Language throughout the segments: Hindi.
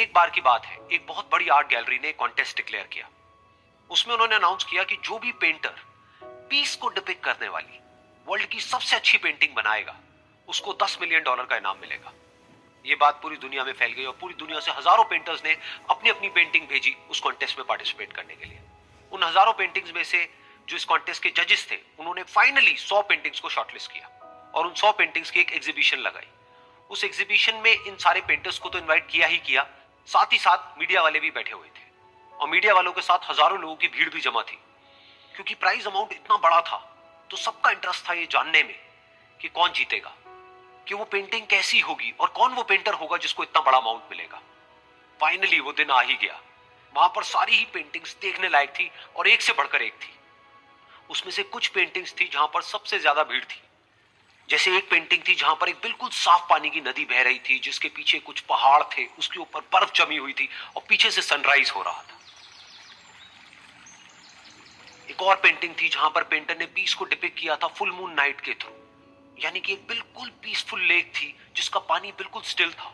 एक बार की बात है, एक बहुत बड़ी आर्ट गैलरी ने कॉन्टेस्ट डिक्लेयर किया। उसमें उन्होंने अनाउंस किया कि जो भी पेंटर पीस को डिपिक्ट करने वाली वर्ल्ड की सबसे अच्छी पेंटिंग बनाएगा, उसको $10 मिलियन का इनाम मिलेगा। ये बात पूरी दुनिया में फैल गई और पूरी दुनिया से हजारों पेंटर्स ने अपनी अपनी पेंटिंग भेजी उस कॉन्टेस्ट में पार्टिसिपेट करने के लिए। उन हजारों पेंटिंग्स में से जो इस कॉन्टेस्ट के जजेस थे, उन्होंने फाइनली 100 पेंटिंग्स को शॉर्टलिस्ट किया और उन 100 पेंटिंग्स की एक एग्जीबिशन लगाई। उस एग्जीबिशन में इन सारे पेंटर्स को तो इनवाइट किया ही किया, साथ ही साथ मीडिया वाले भी बैठे हुए थे और मीडिया वालों के साथ हजारों लोगों की भीड़ भी जमा थी। क्योंकि प्राइज अमाउंट इतना बड़ा था तो सबका इंटरेस्ट था ये जानने में कि कौन जीतेगा, कि वो पेंटिंग कैसी होगी और कौन वो पेंटर होगा जिसको इतना बड़ा अमाउंट मिलेगा। फाइनली वो दिन आ ही गया। वहां पर सारी ही पेंटिंग्स देखने लायक थी और एक से बढ़कर एक थी। उसमें से कुछ पेंटिंग्स थी जहां पर सबसे ज्यादा भीड़ थी। जैसे एक पेंटिंग थी जहां पर एक बिल्कुल साफ पानी की नदी बह रही थी, जिसके पीछे कुछ पहाड़ थे, उसके ऊपर बर्फ जमी हुई थी और पीछे से सनराइज हो रहा था। एक और पेंटिंग थी जहां पर पेंटर ने पीस को डिपिक्ट किया था फुल मून नाइट के थ्रू, यानी कि एक बिल्कुल पीसफुल लेक थी जिसका पानी बिल्कुल स्टिल था,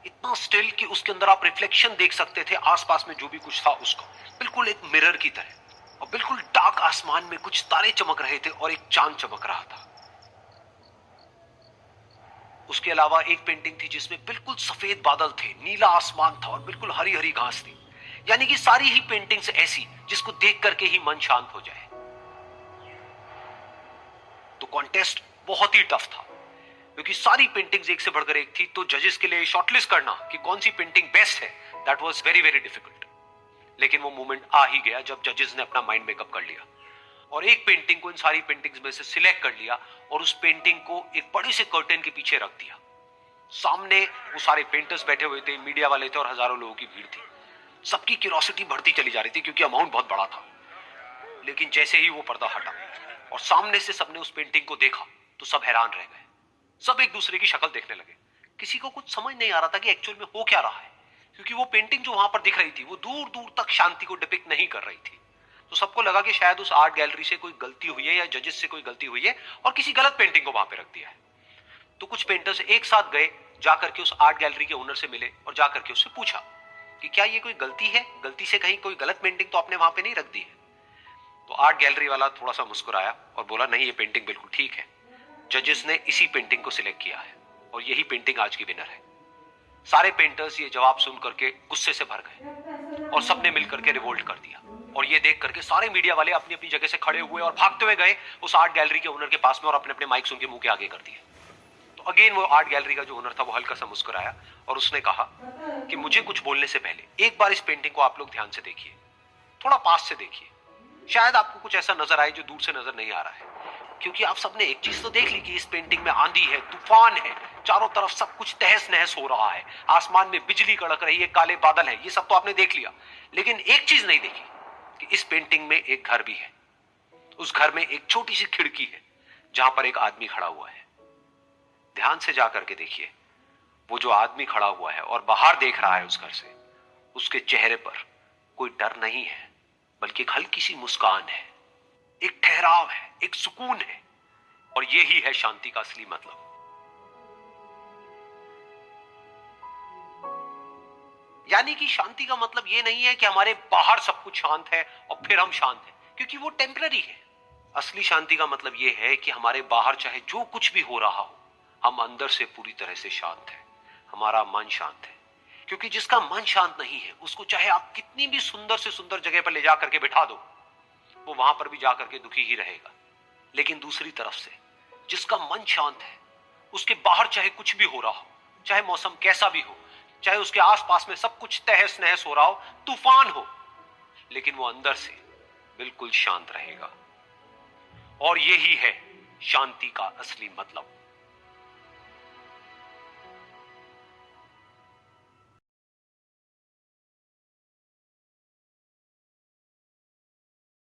इतना स्टिल कि उसके अंदर आप रिफ्लेक्शन देख सकते थे आसपास में जो भी कुछ था उसका, बिल्कुल एक मिरर की तरह। और बिल्कुल डार्क आसमान में कुछ तारे चमक रहे थे और एक चांद चमक रहा था। उसके अलावा एक पेंटिंग थी जिसमें बिल्कुल सफेद बादल थे, नीला आसमान था और बिल्कुल हरी हरी घास थी। यानी कि सारी ही पेंटिंग्स ऐसी जिसको देख करके ही मन शांत हो जाए। तो कॉन्टेस्ट बहुत ही टफ था क्योंकि सारी पेंटिंग्स एक से बढ़कर एक थी। तो जजेस के लिए शॉर्टलिस्ट करना कि कौन सी पेंटिंग बेस्ट है, that was very very difficult. लेकिन वो मोमेंट आ ही गया जब जजेस ने अपना माइंड मेकअप कर लिया और एक पेंटिंग को इन सारी पेंटिंग्स में से सिलेक्ट कर लिया और उस पेंटिंग को एक बड़े से कर्टेन के पीछे रख दिया। सामने वो सारे पेंटर्स बैठे हुए थे, मीडिया वाले थे और हजारों लोगों की भीड़ थी। सबकी क्यूरियोसिटी बढ़ती चली जा रही थी क्योंकि अमाउंट बहुत बड़ा था। लेकिन जैसे ही वो पर्दा हटा और सामने से सबने उस पेंटिंग को देखा तो सब हैरान रह गए। सब एक दूसरे की शक्ल देखने लगे। किसी को कुछ समझ नहीं आ रहा था कि एक्चुअल में हो क्या रहा है, क्योंकि वो पेंटिंग जो वहां पर दिख रही थी वो दूर दूर तक शांति को डिपिक्ट नहीं कर रही थी। तो सबको लगा कि शायद उस आर्ट गैलरी से कोई गलती हुई है या जजेस से कोई गलती हुई है और किसी गलत पेंटिंग को वहां पे रख दिया है। तो कुछ पेंटर्स एक साथ गए, जाकर के उस आर्ट गैलरी के ओनर से मिले और जाकर के उससे पूछा कि क्या ये कोई गलती है, गलती से कहीं कोई गलत पेंटिंग तो आपने वहां पे नहीं रख दी है। तो आर्ट गैलरी वाला थोड़ा सा मुस्कुराया और बोला नहीं, ये पेंटिंग बिल्कुल ठीक है, जजेस ने इसी पेंटिंग को सिलेक्ट किया है और यही पेंटिंग आज की विनर है। सारे पेंटर्स ये जवाब सुन करके गुस्से से भर गए और सबने मिलकर के रिवोल्ट कर दिया। और ये देख करके सारे मीडिया वाले अपनी अपनी जगह से खड़े हुए और भागते हुए गए उस आर्ट गैलरी के ओनर के पास में और अपने अपने माइक्स उनके मुंह के आगे कर दिए। तो अगेन वो आर्ट गैलरी का जो ओनर था वो हल्का सा मुस्कुराया और उसने कहा कि मुझे कुछ बोलने से पहले एक बार इस पेंटिंग को आप लोग ध्यान से देखिए, थोड़ा पास से देखिए, शायद आपको कुछ ऐसा नजर आए जो दूर से नजर नहीं आ रहा है। क्योंकि आप सबने एक चीज तो देख ली कि इस पेंटिंग में आंधी है, तूफान है, चारों तरफ सब कुछ तहस नहस हो रहा है, आसमान में बिजली कड़क रही है, काले बादल है, ये सब तो आपने देख लिया। लेकिन एक चीज नहीं देखी कि इस पेंटिंग में एक घर भी है। उस घर में एक छोटी सी खिड़की है जहां पर एक आदमी खड़ा हुआ है। ध्यान से जाकर के देखिए, वो जो आदमी खड़ा हुआ है और बाहर देख रहा है उस घर से, उसके चेहरे पर कोई डर नहीं है बल्कि एक हल्की सी मुस्कान है, एक ठहराव है, एक सुकून है। और यही है शांति का असली मतलब। यानी कि शांति का मतलब यह नहीं है कि हमारे बाहर सब कुछ शांत है और फिर हम शांत हैं, क्योंकि वो टेम्पररी है। असली शांति का मतलब यह है कि हमारे बाहर चाहे जो कुछ भी हो रहा हो, हम अंदर से पूरी तरह से शांत हैं, हमारा मन शांत है। क्योंकि जिसका मन शांत नहीं है उसको चाहे आप कितनी भी सुंदर से सुंदर जगह पर ले जाकर के बिठा दो, वो वहां पर भी जाकर के दुखी ही रहेगा। लेकिन दूसरी तरफ से जिसका मन शांत है, उसके बाहर चाहे कुछ भी हो रहा हो, चाहे मौसम कैसा भी हो, चाहे उसके आसपास में सब कुछ तहस नहस हो रहा हो, तूफान हो, लेकिन वो अंदर से बिल्कुल शांत रहेगा। और यही है शांति का असली मतलब।